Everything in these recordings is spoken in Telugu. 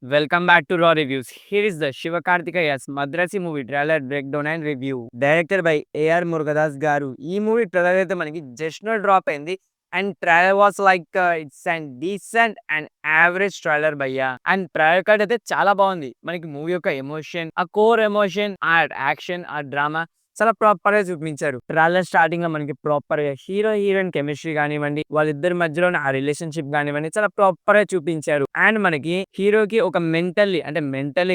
Welcome back to Raw Reviews. Here is the Shiva Karthikeya's Madrasi movie trailer breakdown and review. Directed by A.R. Murugadas garu. ఈ మూవీ ట్రైలర్ అయితే మనకి జస్ట్ నో డ్రాప్ అయింది. And trailer was like it's and decent and average trailer భయ్యా. అండ్ ట్రైలర్ కార్డ్ అయితే చాలా బాగుంది. మనకి మూవీ యొక్క ఎమోషన్, ఆ కోర్ ఎమోషన్, ఆ యాక్షన్, ఆ డ్రామా చాలా ప్రాపర్ గా చూపించారు. ట్రైలర్ స్టార్టింగ్ లో మనకి ప్రాపర్ గా హీరో హీరోయిన్ కెమిస్ట్రీ కానివ్వండి, వాళ్ళిద్దరి మధ్యలో ఆ రిలేషన్షిప్ కానివ్వండి చాలా ప్రాపర్ గా చూపించారు. అండ్ మనకి హీరోకి ఒక మెంటల్లీ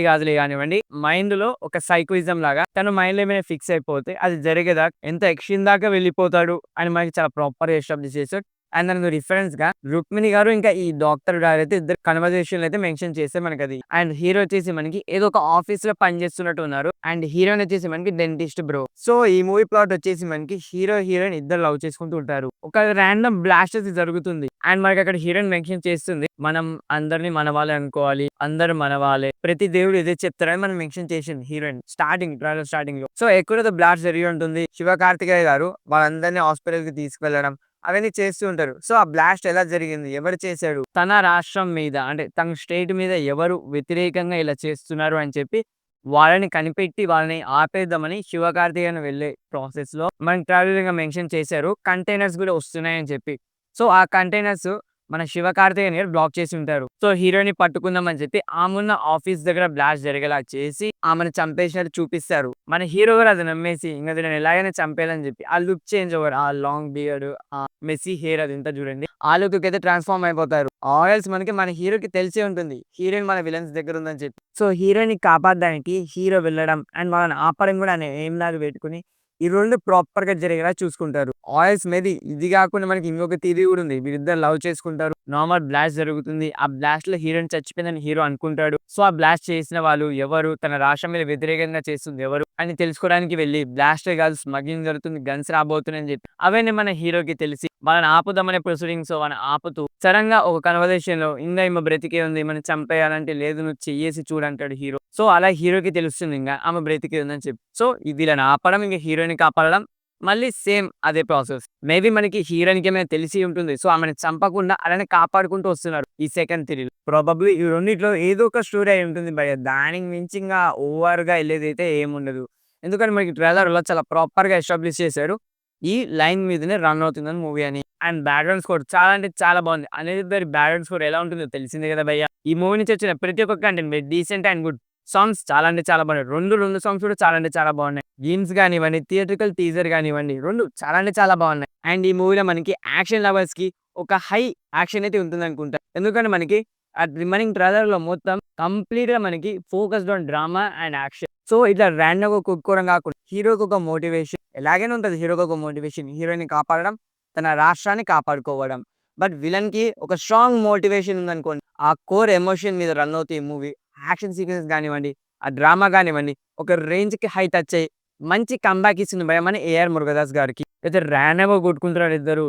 కాదులే కానివ్వండి, మైండ్ లో ఒక సైకోయిజం లాగా తన మైండ్ లో ఏమైనా ఫిక్స్ అయిపోతే అది జరిగేదా ఎంత ఎక్స్ట్రీమ్ దాకా వెళ్ళిపోతాడు అని మనకి చాలా ప్రాపర్ గా ఎస్టాబ్లిష్ చేశారు. అండ్ దానికి రిఫరెన్స్ గా రుక్మిణి గారు ఇంకా ఈ డాక్టర్ గారు అయితే ఇద్దరు కన్వర్జేషన్ అయితే మెన్షన్ చేస్తే మనకి అది. అండ్ హీరో వచ్చేసి మనకి ఏదో ఒక ఆఫీస్ లో పని చేస్తున్నట్టు ఉన్నారు. అండ్ హీరోయిన్ వచ్చేసి మనకి డెంటిస్ట్ బ్రో. సో ఈ మూవీ ప్లాట్ వచ్చేసి మనకి హీరో హీరోయిన్ ఇద్దరు లవ్ చేసుకుంటూ ఉంటారు. ఒక ర్యాండమ్ బ్లాస్ట్ అయితే జరుగుతుంది. అండ్ మనకి అక్కడ హీరోయిన్ మెన్షన్ చేస్తుంది, మనం అందరిని మన వాళ్ళే అనుకోవాలి, అందరు మన వాళ్ళే, ప్రతి దేవుడు ఇదే చెప్తారని మనం మెన్షన్ చేసింది హీరోయిన్ స్టార్టింగ్ లో. సో ఎక్కడైతే బ్లాస్ట్ జరిగి ఉంటుంది, శివ కార్తికేయ గారు వాళ్ళందరినీ హాస్పిటల్ కి తీసుకెళ్లడం అవన్నీ చేస్తూ ఉంటారు. సో ఆ బ్లాస్ట్ ఎలా జరిగింది, ఎవరు చేశాడు, తన రాష్ట్రం మీద అంటే తన స్టేట్ మీద ఎవరు వ్యతిరేకంగా ఇలా చేస్తున్నారు అని చెప్పి వాళ్ళని కనిపెట్టి వాళ్ళని ఆపేద్దామని శివకార్తికేయన్ వెళ్ళే ప్రాసెస్ లో మనకి ట్రావెలింగ్ మెన్షన్ చేశారు. కంటైనర్స్ కూడా వస్తున్నాయని చెప్పి. సో ఆ కంటైనర్స్ మన శివకార్తికేయన్ గారు బ్లాక్ చేసి ఉంటారు. సో హీరోని పట్టుకుందాం అని చెప్పి ఆమెన్న ఆఫీస్ దగ్గర బ్లాస్ట్ జరిగేలా చేసి ఆమెను చంపేసినట్టు చూపిస్తారు. మన హీరో గారు అది నమ్మేసి ఇంకా దీన్ని ఎలాగైనా చంపేయాలని చెప్పి ఆ లుక్ చేంజ్ ఓవర్, ఆ లాంగ్ బియర్డ్, ఆ మెస్సీ హెయిర్ అది ఇంత చూడండి, ఆ లుక్ అయితే ట్రాన్స్ఫార్మ్ అయిపోతారు. ఆయిల్స్ మనకి మన హీరోకి తెలిసే ఉంటుంది హీరోయిన్ మన విలన్స్ దగ్గర ఉందని చెప్పి. సో హీరోయిన్ కాపాడడానికి హీరో వెళ్ళడం అండ్ వాళ్ళని ఆపడం కూడా ఏం లాగా పెట్టుకుని ఈ రెండు ప్రాపర్ గా జరిగేలా చూసుకుంటారు. ఆయిల్స్ మేబీ ఇది కాకుండా మనకి ఇంకొక థియరీ కూడా ఉంది. వీరిద్దరు లవ్ చేసుకుంటారు, నార్మల్ బ్లాస్ట్ జరుగుతుంది, ఆ బ్లాస్ట్ లో హీరోయిన్ చచ్చిపోయిందని హీరో అనుకుంటాడు. సో ఆ బ్లాస్ట్ చేసిన వాళ్ళు ఎవరు, తన రాష్ట్రం మీద వ్యతిరేకంగా చేస్తుంది ఎవరు అని తెలుసుకోవడానికి వెళ్ళి బ్లాస్ట్ కాదు స్మగ్లింగ్ జరుగుతుంది, గన్స్ రాబోతున్నాయని చెప్పి అవన్నీ మన హీరోకి తెలిసి వాళ్ళని ఆపుదామనే ప్రొసీడింగ్స్ వాళ్ళని ఆపుతూ సడన్ గా ఒక కన్వర్సేషన్ లో ఇంకా ఈమె బ్రతికే ఉంది, మనం చంపేయాలంటే లేదు నువ్వు చెయ్యేసి చూడంటాడు హీరో. సో అలా హీరోకి తెలుస్తుంది ఇంకా ఆమె బ్రతికే ఉందని చెప్పి. సో ఇది ఇలా ఆపడం ఇంకా హీరోని కాపాడడం మళ్ళీ సేమ్ అదే ప్రాసెస్. మేబీ మనకి హీరోయిన్‌కి ఏమైనా తెలిసి ఉంటుంది. సో ఆమెని చంపకుండా అలానే కాపాడుకుంటూ వస్తున్నారు ఈ సెకండ్ థిరీలో. ప్రాబబ్లీ ఈ రెండిట్లో ఏదో ఒక స్టోరీ అయి ఉంటుంది భయ్యా. దానికి మించి ఇంగా ఓవర్‌గా ఎళ్ళేదైతే ఏముండదు. ఎందుకంటే మనకి ట్రైలర్‌లో చాలా ప్రాపర్‌గా ఎస్టాబ్లిష్ చేశారు, ఈ లైన్ మీదనే రన్ అవుతుందని మూవీ అని. అండ్ బ్యాక్‌గ్రౌండ్ స్కోర్ చాలా అంటే చాలా బాగుంది. అనిరుద్ బ్యాక్‌గ్రౌండ్ స్కోర్ ఎలా ఉంటుందో తెలిసిందే కదా భయ్యా. ఈ మూవీ నుంచి వచ్చిన ప్రతి ఒక్క content decent and good. Songs చాలా అంటే చాలా బాగున్నాయి. 2 సాంగ్స్ కూడా చాలా అంటే చాలా బాగున్నాయి. గేమ్స్ గానివ్వండి, థియేట్రికల్ టీజర్ గానివ్వండి, 2 చాలా అంటే చాలా బాగున్నాయి. అండ్ ఈ మూవీలో మనకి యాక్షన్ లవర్స్‌కి ఒక హై యాక్షన్ అయితే ఉంటుందనుకుంటా. ఎందుకంటే మనకి ఆ రిమైనింగ్ ట్రైలర్‌లో మొత్తం కంప్లీట్‌గా మనకి focused on drama and action. So ఇట్లా ర్యాండమ్‌గా కొట్టుకోవడం కాకుండా హీరోకి ఒక మోటివేషన్ ఎలాగైనా ఉంటది. హీరోకి ఒక మోటివేషన్ హీరోయిన్‌ని కాపాడడం, తన రాష్ట్రాన్ని కాపాడుకోవడం. బట్ విలన్‌కి ఒక స్ట్రాంగ్ మోటివేషన్ ఉందనుకోండి, ఆ కోర్ ఎమోషన్ మీద రన్ అవుతాయి ఈ మూవీ. యాక్షన్ సీక్వెన్స్ గానివ్వండి, ఆ డ్రామా గానివ్వండి, ఒక రేంజ్‌కి హై టచ్ అయ్యి మంచి కమ్‌బ్యాక్ ఇచ్చింది భయ్యా మన ఏఆర్ మురుగదాస్ గారికి. అయితే ర్యాండమ్‌గా కొట్టుకుంటున్నారు ఇద్దరు.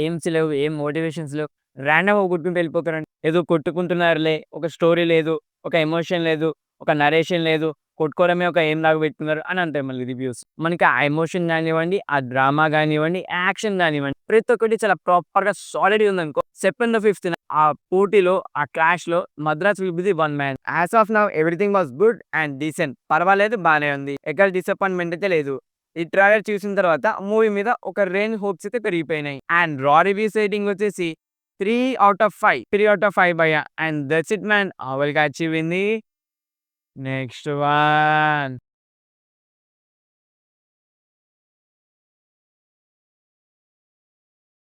ఎయిమ్స్ లేవు, ఏం మోటివేషన్స్ లేవు. ర్యాండమ్‌గా కొట్టుకుంటూ వెళ్ళిపోతారండి. ఏదో కొట్టుకుంటున్నారులే, ఒక స్టోరీ లేదు, ఒక ఎమోషన్ లేదు, ఒక నరేషన్ లేదు, కొట్టుకోవడమే ఒక ఎయిమ్ లాగా పెట్టుకున్నారు అని అంటాయి మళ్ళీ రివ్యూస్. మనకి ఆ ఎమోషన్ గానివ్వండి, ఆ డ్రామా గానివ్వండి, యాక్షన్ గానివ్వండి, ప్రతి ఒక్కటి చాలా ప్రాపర్‌గా సాలిడ్‌గా ఉందనుకో. సెప్టెంబర్ 5థ్ ఆ పోటీలో, ఆ క్లాష్‌లో Madras will be the one man. As of now everything was good and decent. పర్వాలేదు, బానే ఉంది. ఎక్కడ డిసప్పాయింట్‌మెంట్ అయితే లేదు. ఈ ట్రైలర్ చూసిన తర్వాత మూవీ మీద ఒక రేంజ్ హోప్స్ అయితే పెరిగిపోయినాయి. అండ్ రా రివ్యూస్ రేటింగ్ వచ్చేసి 3/5 భయ్యా. And that's it man. అవల్‌గా అచీవ్ అయింది. Next one.